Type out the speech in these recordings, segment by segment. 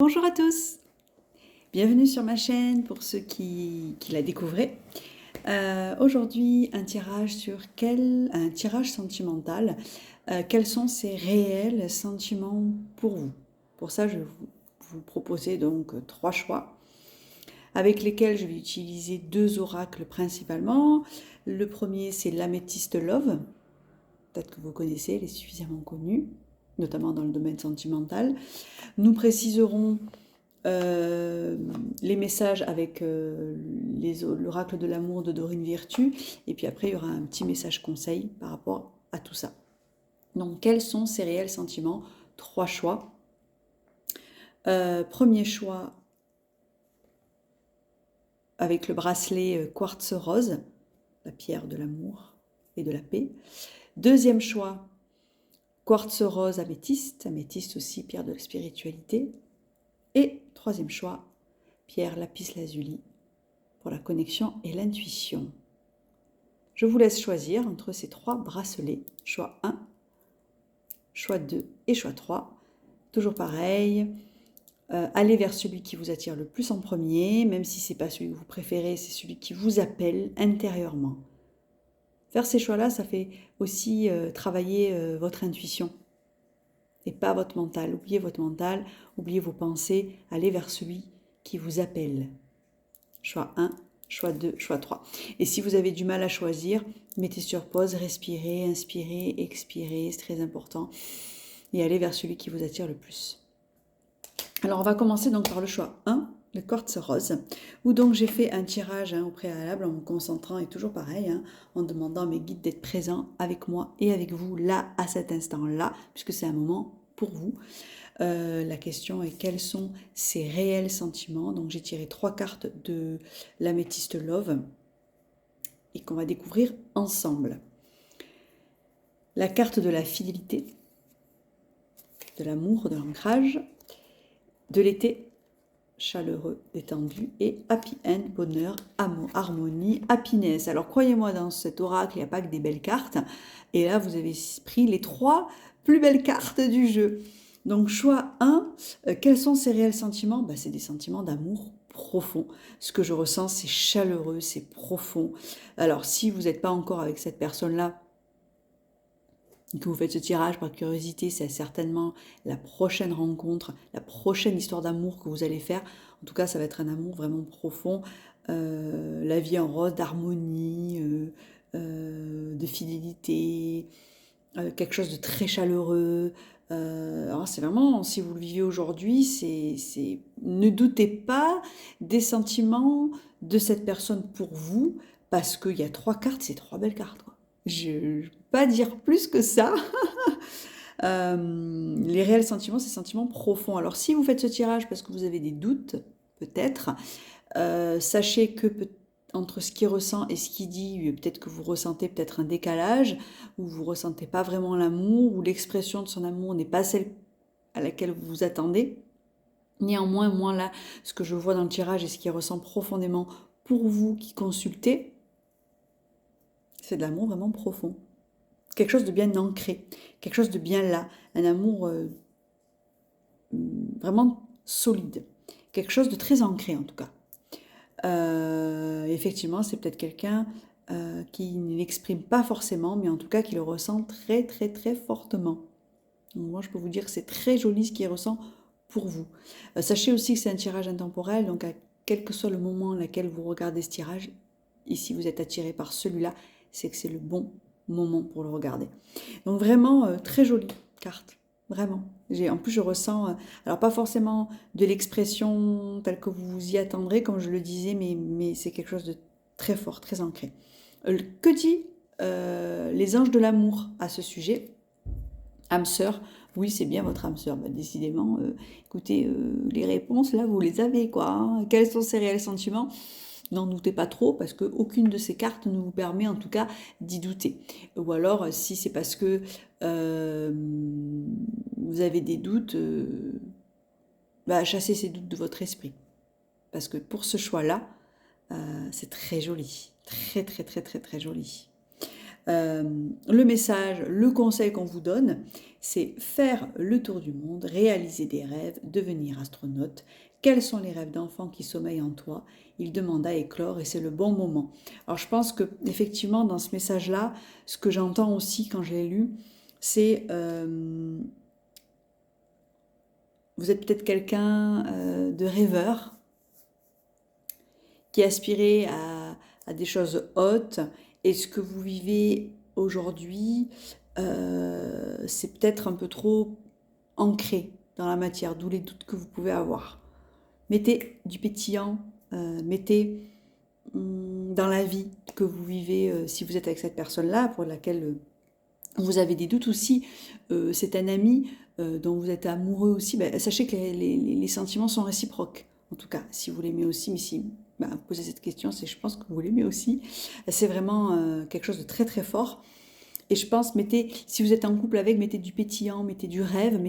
Bonjour à tous, bienvenue sur ma chaîne pour ceux qui la découvraient. Aujourd'hui, un tirage un tirage sentimental. Quels sont ces réels sentiments pour vous? Pour ça, je vais vous proposer donc 3 choix avec lesquels je vais utiliser 2 oracles principalement. Le premier, c'est l'améthyste Love. Peut-être que vous connaissez, elle est suffisamment connue, notamment dans le domaine sentimental. Nous préciserons les messages avec l'oracle de l'amour de Dorine Virtue, et puis après il y aura un petit message conseil par rapport à tout ça. Donc quels sont ces réels sentiments? 3 choix. Premier choix avec le bracelet quartz rose, la pierre de l'amour et de la paix. Deuxième choix, quartz rose améthyste, améthyste aussi pierre de la spiritualité. Et troisième choix, pierre lapis lazuli pour la connexion et l'intuition. Je vous laisse choisir entre ces 3 bracelets. Choix 1, choix 2 et choix 3. Toujours pareil, allez vers celui qui vous attire le plus en premier, même si ce n'est pas celui que vous préférez, c'est celui qui vous appelle intérieurement. Faire ces choix-là, ça fait aussi travailler votre intuition et pas votre mental. Oubliez votre mental, oubliez vos pensées, allez vers celui qui vous appelle. Choix 1, choix 2, choix 3. Et si vous avez du mal à choisir, mettez sur pause, respirez, inspirez, expirez, c'est très important. Et allez vers celui qui vous attire le plus. Alors on va commencer donc par le choix 1, le quartz rose, où donc j'ai fait un tirage au préalable en me concentrant, et toujours pareil, en demandant à mes guides d'être présents avec moi et avec vous là, à cet instant-là, puisque c'est un moment pour vous. La question est quels sont ces réels sentiments. Donc j'ai tiré 3 cartes de l'améthyste Love et qu'on va découvrir ensemble. La carte de la fidélité, de l'amour, de l'ancrage, de l'été, chaleureux, détendu, et happy end, bonheur, amour, harmonie, happiness. Alors croyez-moi, dans cet oracle, il n'y a pas que des belles cartes. Et là, vous avez pris les 3 plus belles cartes du jeu. Donc choix 1, quels sont ces réels sentiments? C'est des sentiments d'amour profond. Ce que je ressens, c'est chaleureux, c'est profond. Alors si vous n'êtes pas encore avec cette personne-là, que vous faites ce tirage par curiosité, c'est certainement la prochaine rencontre, la prochaine histoire d'amour que vous allez faire. En tout cas, ça va être un amour vraiment profond, la vie en rose, d'harmonie, de fidélité, quelque chose de très chaleureux. Alors c'est vraiment, si vous le vivez aujourd'hui, ne doutez pas des sentiments de cette personne pour vous, parce qu'il y a 3 cartes, c'est 3 belles cartes, quoi. Je ne peux pas dire plus que ça. Les réels sentiments, c'est sentiments profonds. Alors si vous faites ce tirage parce que vous avez des doutes, peut-être, sachez que entre ce qu'il ressent et ce qu'il dit, peut-être que vous ressentez peut-être un décalage, ou vous ne ressentez pas vraiment l'amour, ou l'expression de son amour n'est pas celle à laquelle vous vous attendez. Néanmoins, moi là, ce que je vois dans le tirage et ce qu'il ressent profondément pour vous qui consultez, c'est de l'amour vraiment profond. Quelque chose de bien ancré, quelque chose de bien là, un amour vraiment solide, quelque chose de très ancré en tout cas. Effectivement, c'est peut-être quelqu'un qui ne l'exprime pas forcément, mais en tout cas qui le ressent très très très fortement. Donc moi, je peux vous dire que c'est très joli ce qu'il ressent pour vous. Sachez aussi que c'est un tirage intemporel, donc à quel que soit le moment dans lequel vous regardez ce tirage, et si vous êtes attiré par celui-là, c'est que c'est le bon moment pour le regarder. Donc vraiment, très jolie carte. Vraiment. En plus, je ressens, alors pas forcément de l'expression telle que vous vous y attendrez, comme je le disais, mais c'est quelque chose de très fort, très ancré. Que dit les anges de l'amour à ce sujet? Âme sœur, oui, c'est bien votre âme sœur. Décidément, écoutez, les réponses, là, vous les avez, quoi. Hein. Quels sont ces réels sentiments? N'en doutez pas trop, parce qu'aucune de ces cartes ne vous permet en tout cas d'y douter. Ou alors, si c'est parce que vous avez des doutes, chassez ces doutes de votre esprit. Parce que pour ce choix-là, c'est très joli. Très, très, très, très, très joli. Le message, le conseil qu'on vous donne, c'est faire le tour du monde, réaliser des rêves, devenir astronaute. Quels sont les rêves d'enfant qui sommeillent en toi? Il demande à éclore et c'est le bon moment. Alors je pense que effectivement dans ce message-là, ce que j'entends aussi quand je l'ai lu, c'est vous êtes peut-être quelqu'un de rêveur qui aspirait à des choses hautes et ce que vous vivez aujourd'hui, c'est peut-être un peu trop ancré dans la matière, d'où les doutes que vous pouvez avoir. Mettez du pétillant, mettez dans la vie que vous vivez, si vous êtes avec cette personne-là, pour laquelle vous avez des doutes aussi, c'est un ami dont vous êtes amoureux aussi, ben, sachez que les sentiments sont réciproques. En tout cas, si vous l'aimez aussi, mais si ben, vous posez cette question, c'est je pense que vous l'aimez aussi. C'est vraiment quelque chose de très très fort. Et je pense, mettez, si vous êtes en couple avec, mettez du pétillant, mettez du rêve,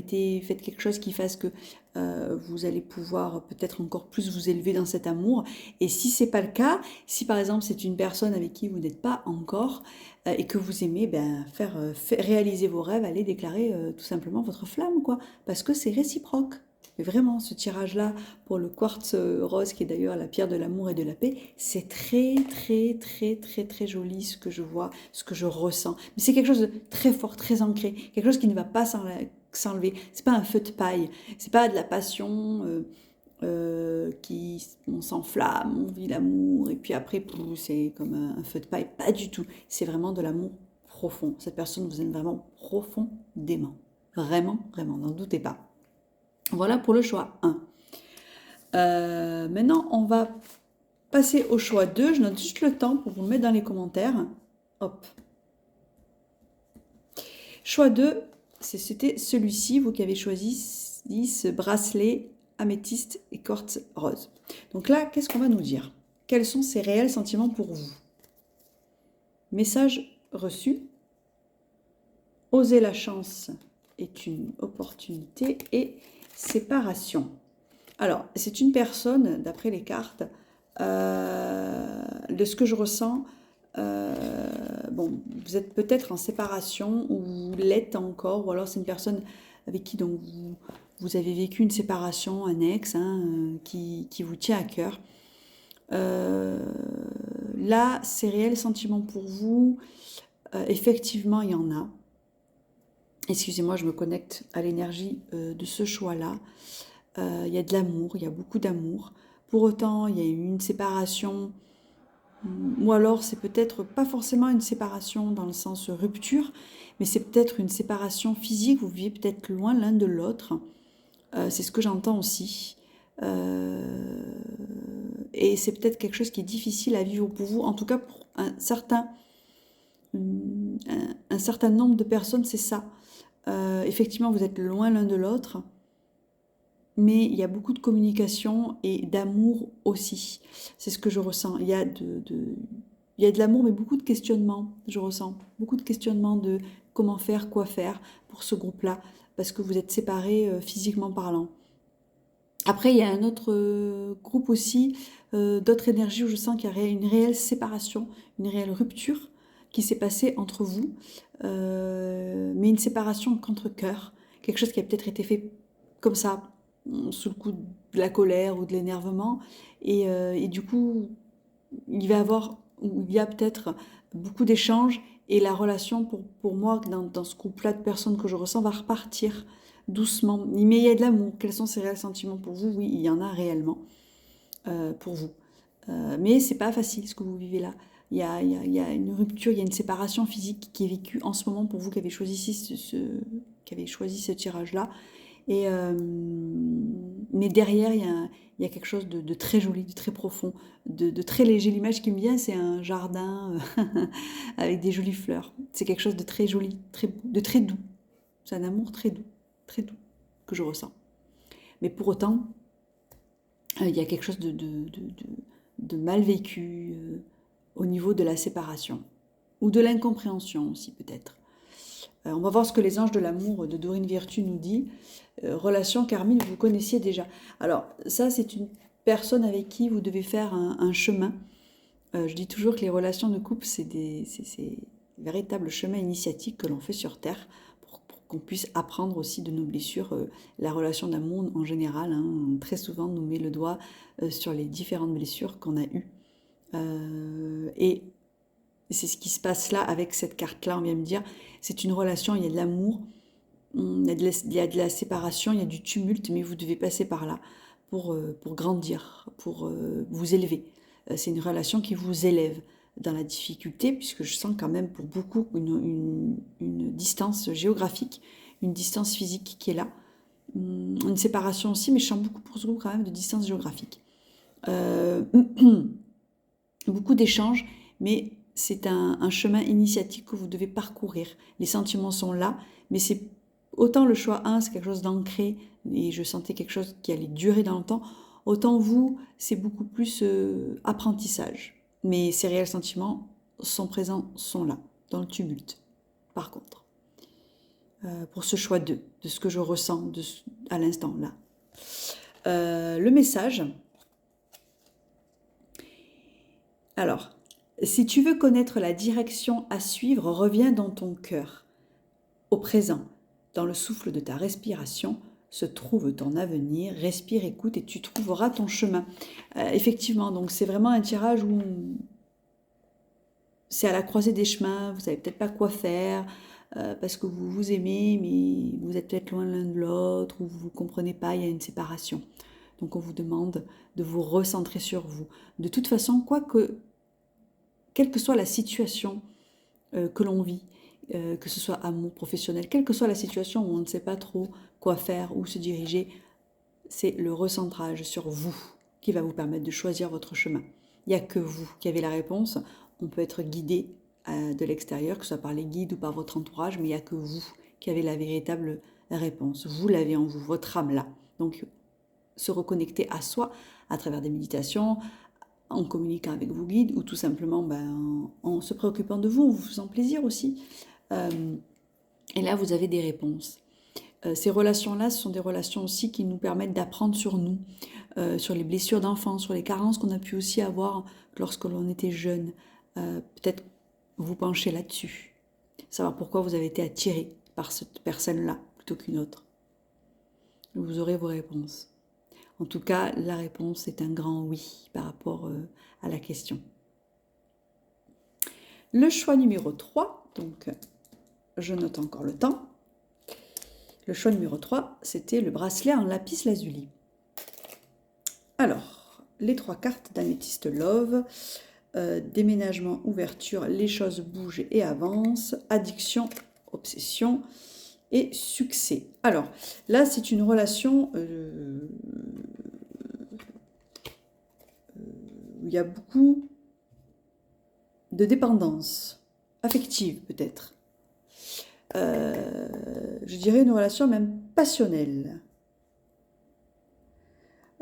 faites quelque chose qui fasse que vous allez pouvoir peut-être encore plus vous élever dans cet amour. Et si c'est pas le cas, si par exemple c'est une personne avec qui vous n'êtes pas encore et que vous aimez, ben, réaliser vos rêves, allez déclarer tout simplement votre flamme, quoi, parce que c'est réciproque. Mais vraiment, ce tirage-là, pour le quartz rose, qui est d'ailleurs la pierre de l'amour et de la paix, c'est très, très, très, très, très joli ce que je vois, ce que je ressens. Mais c'est quelque chose de très fort, très ancré, quelque chose qui ne va pas s'enlever. C'est pas un feu de paille, c'est pas de la passion on s'enflamme, on vit l'amour, et puis après, c'est comme un feu de paille. Pas du tout. C'est vraiment de l'amour profond. Cette personne vous aime vraiment profondément. Vraiment, vraiment, n'en doutez pas. Voilà pour le choix 1. Maintenant, on va passer au choix 2. Je note juste le temps pour vous le mettre dans les commentaires. Hop. Choix 2, c'était celui-ci, vous qui avez choisi ce bracelet améthyste et quartz rose. Donc là, qu'est-ce qu'on va nous dire? Quels sont ces réels sentiments pour vous? Message reçu. Oser la chance est une opportunité et séparation. Alors, c'est une personne, d'après les cartes, de ce que je ressens, bon, vous êtes peut-être en séparation ou vous l'êtes encore, ou alors c'est une personne avec qui donc, vous avez vécu une séparation, un ex, qui vous tient à cœur. Là, ces réels sentiments pour vous, effectivement, il y en a. Excusez-moi, je me connecte à l'énergie de ce choix-là. Il y a de l'amour, il y a beaucoup d'amour. Pour autant, il y a eu une séparation, ou alors c'est peut-être pas forcément une séparation dans le sens rupture, mais c'est peut-être une séparation physique, vous vivez peut-être loin l'un de l'autre. C'est ce que j'entends aussi. Et c'est peut-être quelque chose qui est difficile à vivre pour vous, en tout cas pour un certain nombre de personnes, c'est ça. Effectivement, vous êtes loin l'un de l'autre, mais il y a beaucoup de communication et d'amour aussi. C'est ce que je ressens. Il y a de l'amour, mais beaucoup de questionnements, je ressens. Beaucoup de questionnements de comment faire, quoi faire pour ce groupe-là, parce que vous êtes séparés physiquement parlant. Après, il y a un autre groupe aussi, d'autres énergies où je sens qu'il y a une réelle séparation, une réelle rupture qui s'est passée entre vous, mais une séparation contre cœur, quelque chose qui a peut-être été fait comme ça, sous le coup de la colère ou de l'énervement, et du coup, il va y avoir, ou il y a peut-être beaucoup d'échanges, et la relation, pour moi, dans ce groupe-là de personnes que je ressens, va repartir doucement. Mais il y a de l'amour. Quels sont ces réels sentiments pour vous? Oui, il y en a réellement pour vous. Mais c'est pas facile ce que vous vivez là. Il y a une rupture, il y a une séparation physique qui est vécue en ce moment pour vous qui avez choisi ce tirage-là. Mais derrière, il y a quelque chose de très joli, de très profond, de très léger. L'image qui me vient, c'est un jardin avec des jolies fleurs. C'est quelque chose de très joli, de très doux. C'est un amour très doux que je ressens. Mais pour autant, il y a quelque chose de mal vécu au niveau de la séparation. Ou de l'incompréhension aussi peut-être. On va voir ce que les anges de l'amour de Dorine Virtue nous dit. Relation Carmine, vous connaissiez déjà. Alors ça, c'est une personne avec qui vous devez faire un chemin. Je dis toujours que les relations de couple, c'est véritables chemins initiatiques que l'on fait sur Terre qu'on puisse apprendre aussi de nos blessures. La relation d'amour en général, hein, très souvent nous met le doigt sur les différentes blessures qu'on a eues. Et c'est ce qui se passe là avec cette carte-là, on vient me dire, c'est une relation, il y a de l'amour, il y a de la séparation, il y a du tumulte, mais vous devez passer par là pour grandir, pour vous élever. C'est une relation qui vous élève dans la difficulté, puisque je sens quand même pour beaucoup une distance géographique, une distance physique qui est là, une séparation aussi, mais je sens beaucoup pour vous quand même de distance géographique. Beaucoup d'échanges, mais c'est un chemin initiatique que vous devez parcourir. Les sentiments sont là, mais c'est autant le choix 1, c'est quelque chose d'ancré, et je sentais quelque chose qui allait durer dans le temps, autant vous, c'est beaucoup plus apprentissage. Mais ces réels sentiments sont présents, sont là, dans le tumulte, par contre. Pour ce choix 2, de ce que je ressens à l'instant là. Le message. Alors, si tu veux connaître la direction à suivre, reviens dans ton cœur. Au présent, dans le souffle de ta respiration, se trouve ton avenir. Respire, écoute et tu trouveras ton chemin. Effectivement, donc c'est vraiment un tirage où c'est à la croisée des chemins, vous savez peut-être pas quoi faire, parce que vous vous aimez, mais vous êtes peut-être loin l'un de l'autre, ou vous ne comprenez pas, il y a une séparation. Donc on vous demande de vous recentrer sur vous. De toute façon, quelle que soit la situation que l'on vit, que ce soit amour professionnel, quelle que soit la situation où on ne sait pas trop quoi faire, où se diriger, c'est le recentrage sur vous qui va vous permettre de choisir votre chemin. Il n'y a que vous qui avez la réponse. On peut être guidé de l'extérieur, que ce soit par les guides ou par votre entourage, mais il n'y a que vous qui avez la véritable réponse. Vous l'avez en vous, votre âme là. Donc, se reconnecter à soi à travers des méditations, en communiquant avec vos guides ou tout simplement en se préoccupant de vous, en vous faisant plaisir aussi. Et là, vous avez des réponses. Ces relations-là, ce sont des relations aussi qui nous permettent d'apprendre sur nous, sur les blessures d'enfance, sur les carences qu'on a pu aussi avoir lorsque l'on était jeune. Peut-être vous pencher là-dessus, savoir pourquoi vous avez été attiré par cette personne-là plutôt qu'une autre. Vous aurez vos réponses. En tout cas, la réponse est un grand oui par rapport à la question. Le choix numéro 3, donc je note encore le temps. Le choix numéro 3, c'était le bracelet en lapis lazuli. Alors, les 3 cartes d'Améthyste Love, déménagement, ouverture, les choses bougent et avancent, addiction, obsession et succès. Alors, là, c'est une relation où il y a beaucoup de dépendance affective, peut-être. Je dirais une relation même passionnelle.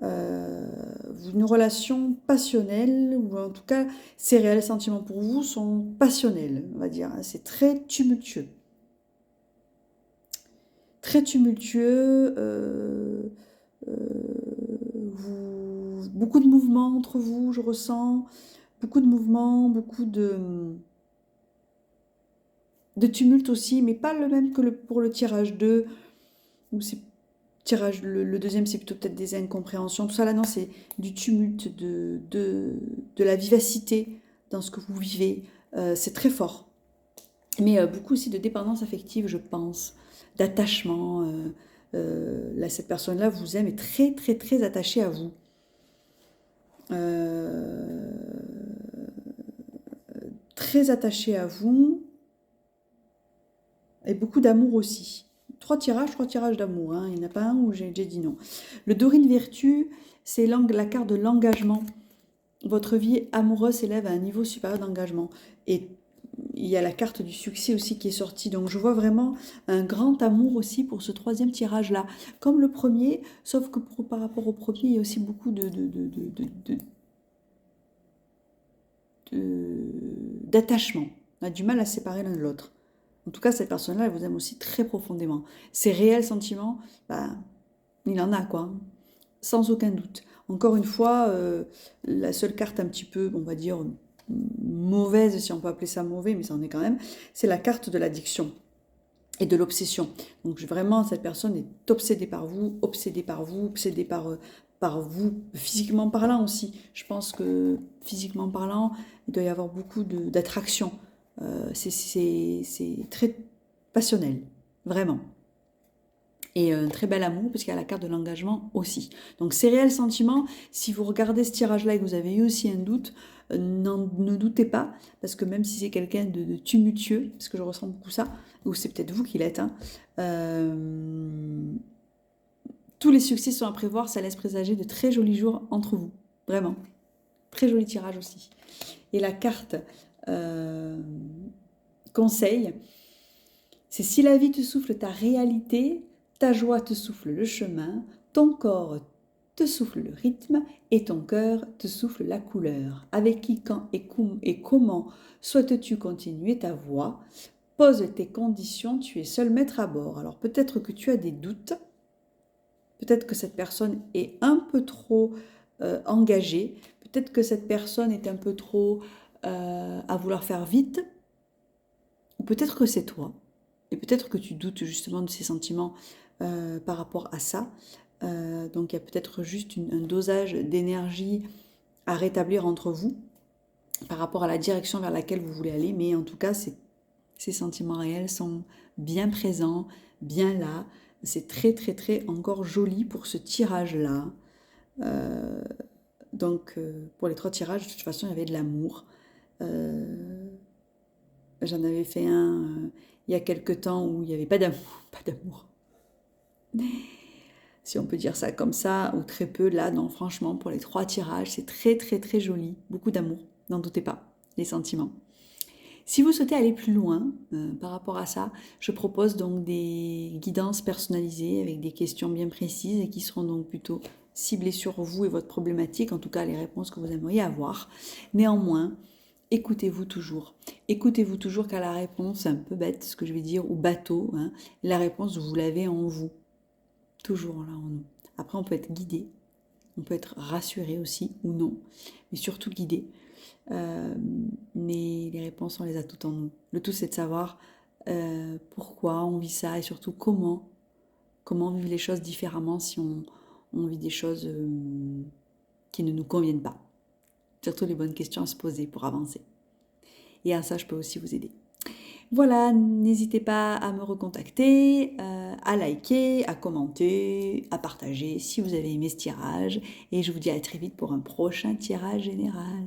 Une relation passionnelle, ou en tout cas, ces réels sentiments pour vous sont passionnels, on va dire. C'est très tumultueux. Très tumultueux. Beaucoup de mouvements entre vous, je ressens. Beaucoup de mouvements, beaucoup de tumulte aussi, mais pas le même que pour le tirage 2, où c'est tirage, le deuxième, c'est plutôt peut-être des incompréhensions. Tout ça, là, non, c'est du tumulte, de la vivacité dans ce que vous vivez. C'est très fort. Mais beaucoup aussi de dépendance affective, je pense, d'attachement. Là, cette personne-là vous aime et très, très, très attachée à vous. Très attachée à vous. Et beaucoup d'amour aussi. 3 tirages d'amour. Hein. Il n'y en a pas un où j'ai dit non. Le Dorine Vertu, c'est la carte de l'engagement. Votre vie amoureuse s'élève à un niveau supérieur d'engagement. Et il y a la carte du succès aussi qui est sortie. Donc je vois vraiment un grand amour aussi pour ce 3e tirage-là. Comme le premier, sauf que par rapport au premier, il y a aussi beaucoup d'attachement. On a du mal à séparer l'un de l'autre. En tout cas, cette personne-là, elle vous aime aussi très profondément. Ses réels sentiments, il en a, quoi. Sans aucun doute. Encore une fois, la seule carte un petit peu, on va dire, mauvaise, si on peut appeler ça mauvais, mais ça en est quand même, c'est la carte de l'addiction. et de l'obsession. Donc vraiment, cette personne est obsédée par vous, obsédée par vous, obsédée par vous, physiquement parlant aussi. Je pense que physiquement parlant, il doit y avoir beaucoup d'attraction. C'est très passionnel, vraiment. Et un très bel amour, puisqu'il y a la carte de l'engagement aussi. Donc ces réels sentiments, si vous regardez ce tirage-là et que vous avez eu aussi un doute, ne doutez pas, parce que même si c'est quelqu'un de tumultueux, parce que je ressens beaucoup ça, ou c'est peut-être vous qui l'êtes, hein, tous les succès sont à prévoir, ça laisse présager de très jolis jours entre vous, vraiment. Très joli tirage aussi. Et la carte conseil, c'est si la vie te souffle ta réalité, ta joie te souffle le chemin, ton corps te souffle le rythme et ton cœur te souffle la couleur. Avec qui, quand et comment souhaites-tu continuer ta voie? Pose tes conditions, tu es seul maître à bord. Alors peut-être que tu as des doutes, peut-être que cette personne est un peu trop engagée, peut-être que cette personne est un peu trop à vouloir faire vite, ou peut-être que c'est toi. Et peut-être que tu doutes justement de ces sentiments par rapport à ça. Donc il y a peut-être juste un dosage d'énergie à rétablir entre vous par rapport à la direction vers laquelle vous voulez aller. Mais en tout cas, ces sentiments réels sont bien présents, bien là. C'est très très très encore joli pour ce tirage-là. Donc pour les 3 tirages, de toute façon, il y avait de l'amour. J'en avais fait un il y a quelque temps où il n'y avait pas d'amour, pas d'amour. Si on peut dire ça comme ça, ou très peu, là, non, franchement, pour les 3 tirages, c'est très très très joli. Beaucoup d'amour, n'en doutez pas, les sentiments. Si vous souhaitez aller plus loin par rapport à ça, je propose donc des guidances personnalisées avec des questions bien précises et qui seront donc plutôt ciblées sur vous et votre problématique, en tout cas les réponses que vous aimeriez avoir. Néanmoins, écoutez-vous toujours. Écoutez-vous toujours car la réponse, c'est un peu bête ce que je vais dire, ou bateau, hein, la réponse, vous l'avez en vous. Toujours là en nous. Après, on peut être guidé, on peut être rassuré aussi, ou non, mais surtout guidé. Mais les réponses, on les a toutes en nous. Le tout, c'est de savoir pourquoi on vit ça et surtout comment vivre les choses différemment si on vit des choses qui ne nous conviennent pas. Surtout les bonnes questions à se poser pour avancer. Et à ça, je peux aussi vous aider. Voilà, n'hésitez pas à me recontacter, à liker, à commenter, à partager si vous avez aimé ce tirage. Et je vous dis à très vite pour un prochain tirage général.